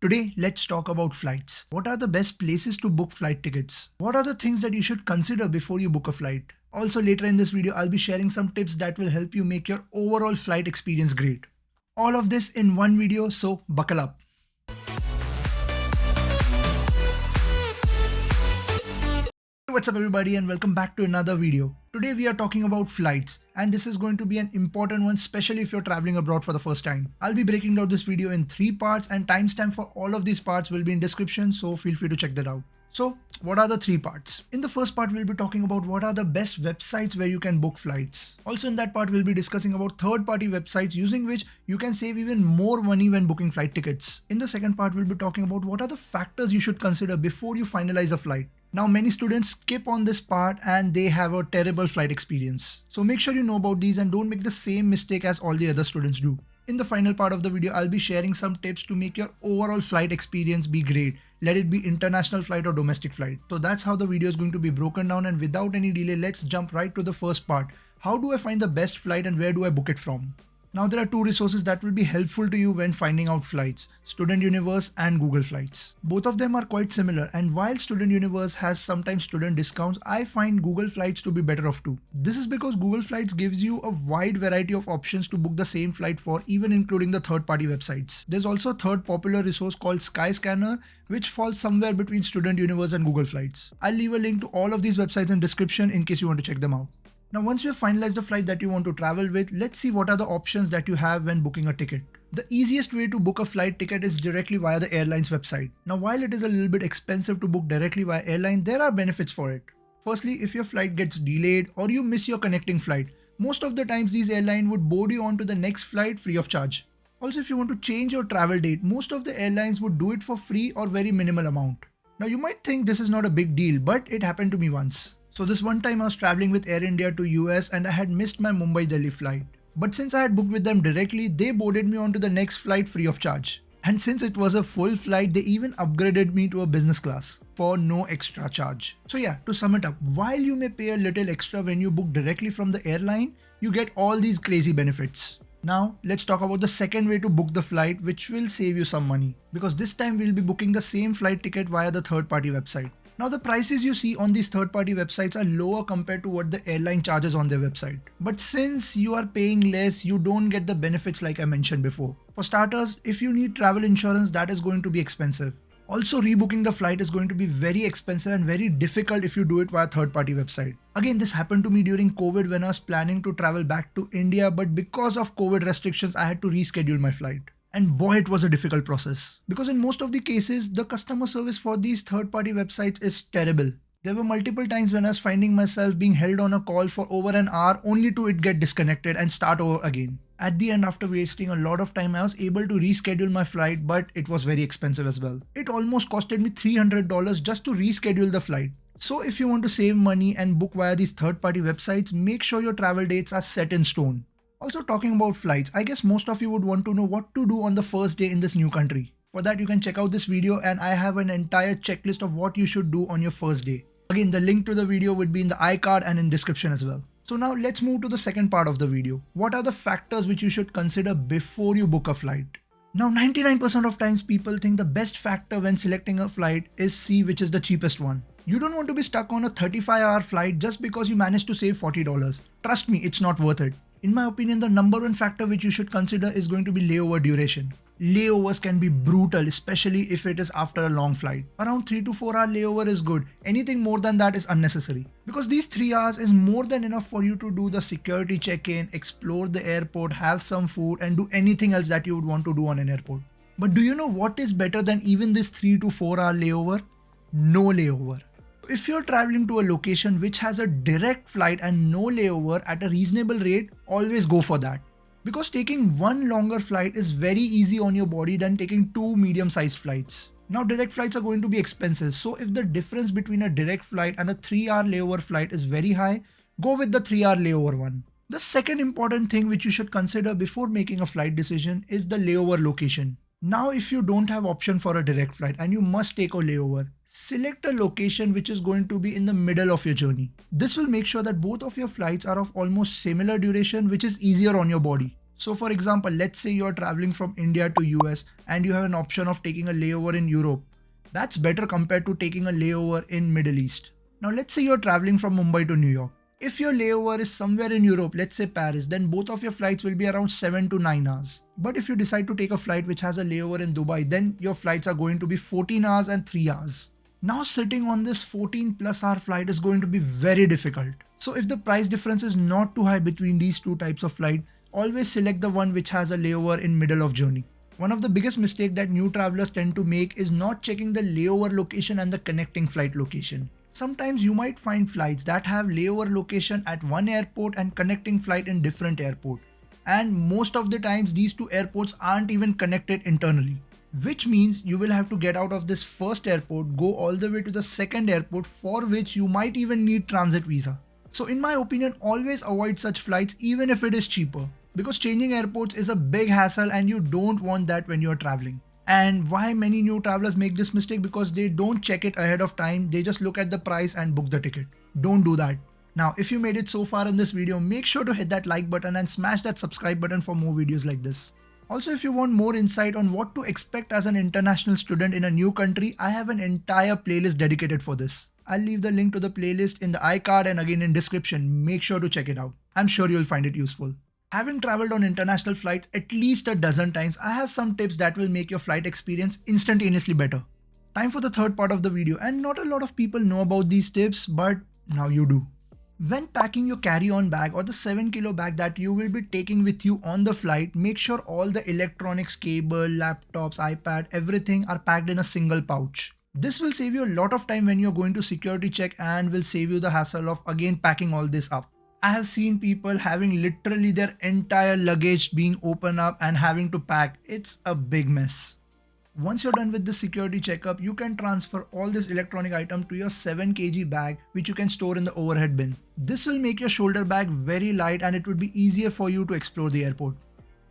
Today, let's talk about flights. What are the best places to book flight tickets? What are the things that you should consider before you book a flight? Also, later in this video, I'll be sharing some tips that will help you make your overall flight experience great. All of this in one video, so buckle up. What's up everybody and welcome back to another video. Today we are talking about flights and this is going to be an important one, especially if you're traveling abroad for the first time. I'll be breaking down this video in 3 parts and timestamp for all of these parts will be in description, so feel free to check that out. So what are the 3 parts? In the first part we'll be talking about what are the best websites where you can book flights. Also in that part we'll be discussing about third-party websites using which you can save even more money when booking flight tickets. In the second part we'll be talking about what are the factors you should consider before you finalize a flight. Now many students skip on this part and they have a terrible flight experience. So make sure you know about these and don't make the same mistake as all the other students do. In the final part of the video, I'll be sharing some tips to make your overall flight experience be great. Let it be international flight or domestic flight. So that's how the video is going to be broken down, and without any delay, let's jump right to the first part. How do I find the best flight and where do I book it from? Now there are 2 resources that will be helpful to you when finding out flights, Student Universe and Google Flights. Both of them are quite similar, and while Student Universe has sometimes student discounts, I find Google Flights to be better off too. This is because Google Flights gives you a wide variety of options to book the same flight for, even including the third-party websites. There's also a third popular resource called Skyscanner, which falls somewhere between Student Universe and Google Flights. I'll leave a link to all of these websites in description in case you want to check them out. Now once you have finalized the flight that you want to travel with, let's see what are the options that you have when booking a ticket. The easiest way to book a flight ticket is directly via the airline's website. Now while it is a little bit expensive to book directly via airline, there are benefits for it. Firstly, if your flight gets delayed or you miss your connecting flight, most of the times these airlines would board you on to the next flight free of charge. Also, if you want to change your travel date, most of the airlines would do it for free or very minimal amount. Now you might think this is not a big deal, but it happened to me once. So this one time I was traveling with Air India to US and I had missed my Mumbai-Delhi flight. But since I had booked with them directly, they boarded me onto the next flight free of charge. And since it was a full flight, they even upgraded me to a business class for no extra charge. So yeah, to sum it up, while you may pay a little extra when you book directly from the airline, you get all these crazy benefits. Now let's talk about the second way to book the flight, which will save you some money, because this time we'll be booking the same flight ticket via the third-party website. Now the prices you see on these third-party websites are lower compared to what the airline charges on their website. But since you are paying less, you don't get the benefits like I mentioned before. For starters, if you need travel insurance, that is going to be expensive. Also, rebooking the flight is going to be very expensive and very difficult if you do it via third-party website. Again, this happened to me during COVID when I was planning to travel back to India, but because of COVID restrictions, I had to reschedule my flight. And boy, it was a difficult process. Because in most of the cases, the customer service for these third-party websites is terrible. There were multiple times when I was finding myself being held on a call for over an hour only to it get disconnected and start over again. At the end, after wasting a lot of time, I was able to reschedule my flight, but it was very expensive as well. It almost costed me $300 just to reschedule the flight. So if you want to save money and book via these third-party websites, make sure your travel dates are set in stone. Also, talking about flights, I guess most of you would want to know what to do on the first day in this new country. For that, you can check out this video and I have an entire checklist of what you should do on your first day. Again, the link to the video would be in the iCard and in description as well. So now let's move to the second part of the video. What are the factors which you should consider before you book a flight? Now 99% of times people think the best factor when selecting a flight is C, which is the cheapest one. You don't want to be stuck on a 35-hour flight just because you managed to save $40. Trust me, it's not worth it. In my opinion, the number one factor which you should consider is going to be layover duration. Layovers can be brutal, especially if it is after a long flight. Around 3 to 4 hour layover is good. Anything more than that is unnecessary. Because these 3 hours is more than enough for you to do the security check-in, explore the airport, have some food and do anything else that you would want to do on an airport. But do you know what is better than even this 3 to 4 hour layover? No layover. If you're traveling to a location which has a direct flight and no layover at a reasonable rate, always go for that. Because taking one longer flight is very easy on your body than taking 2 medium-sized flights. Now direct flights are going to be expensive, so if the difference between a direct flight and a 3-hour layover flight is very high, go with the 3-hour layover one. The second important thing which you should consider before making a flight decision is the layover location. Now if you don't have option for a direct flight and you must take a layover, select a location which is going to be in the middle of your journey. This will make sure that both of your flights are of almost similar duration, which is easier on your body. So for example, let's say you're traveling from India to US and you have an option of taking a layover in Europe. That's better compared to taking a layover in Middle East. Now let's say you're traveling from Mumbai to New York. If your layover is somewhere in Europe, let's say Paris, then both of your flights will be around 7 to 9 hours. But if you decide to take a flight which has a layover in Dubai, then your flights are going to be 14 hours and 3 hours. Now sitting on this 14 plus hour flight is going to be very difficult. So if the price difference is not too high between these two types of flight, always select the one which has a layover in middle of journey. One of the biggest mistakes that new travelers tend to make is not checking the layover location and the connecting flight location. Sometimes you might find flights that have layover location at one airport and connecting flight in different airport. And most of the times these two airports aren't even connected internally. Which means you will have to get out of this first airport, go all the way to the second airport, for which you might even need transit visa. So in my opinion, always avoid such flights even if it is cheaper. Because changing airports is a big hassle and you don't want that when you're traveling. And why many new travelers make this mistake? Because they don't check it ahead of time, they just look at the price and book the ticket. Don't do that. Now, if you made it so far in this video, make sure to hit that like button and smash that subscribe button for more videos like this. Also, if you want more insight on what to expect as an international student in a new country, I have an entire playlist dedicated for this. I'll leave the link to the playlist in the iCard and again in description. Make sure to check it out. I'm sure you'll find it useful. Having traveled on international flights at least a dozen times, I have some tips that will make your flight experience instantaneously better. Time for the third part of the video, and not a lot of people know about these tips, but now you do. When packing your carry-on bag or the 7 kilo bag that you will be taking with you on the flight, make sure all the electronics, cable, laptops, iPad, everything are packed in a single pouch. This will save you a lot of time when you're going to security check and will save you the hassle of again packing all this up. I have seen people having literally their entire luggage being opened up and having to pack. It's a big mess. Once you're done with the security checkup, you can transfer all this electronic item to your 7 kg bag, which you can store in the overhead bin. This will make your shoulder bag very light and it would be easier for you to explore the airport.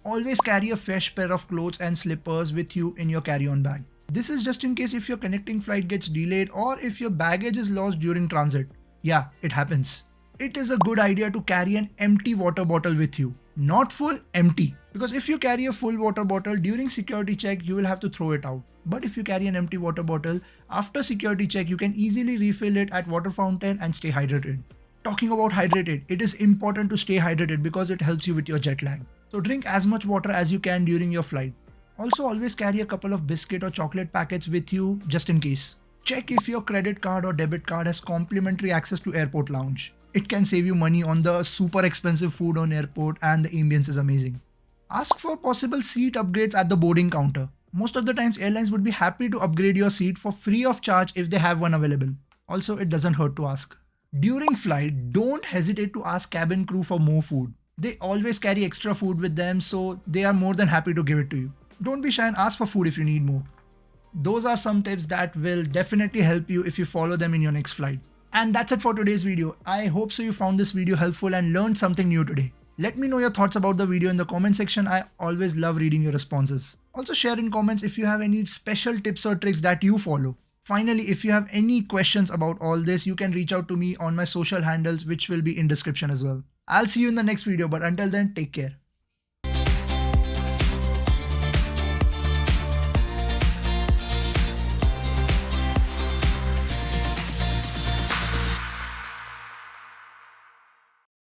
Always carry a fresh pair of clothes and slippers with you in your carry-on bag. This is just in case if your connecting flight gets delayed or if your baggage is lost during transit. Yeah, it happens. It is a good idea to carry an empty water bottle with you. Not full, empty. Because if you carry a full water bottle during security check, you will have to throw it out. But if you carry an empty water bottle, after security check, you can easily refill it at water fountain and stay hydrated. Talking about hydrated, it is important to stay hydrated because it helps you with your jet lag. So drink as much water as you can during your flight. Also always carry a couple of biscuit or chocolate packets with you just in case. Check if your credit card or debit card has complimentary access to airport lounge. It can save you money on the super expensive food on airport and the ambience is amazing. Ask for possible seat upgrades at the boarding counter. Most of the times airlines would be happy to upgrade your seat for free of charge if they have one available. Also, it doesn't hurt to ask. During flight, don't hesitate to ask cabin crew for more food. They always carry extra food with them, so they are more than happy to give it to you. Don't be shy and ask for food if you need more. Those are some tips that will definitely help you if you follow them in your next flight. And that's it for today's video. I hope so you found this video helpful and learned something new today. Let me know your thoughts about the video in the comment section. I always love reading your responses. Also share in comments if you have any special tips or tricks that you follow. Finally, if you have any questions about all this, you can reach out to me on my social handles, which will be in description as well. I'll see you in the next video, but until then, take care.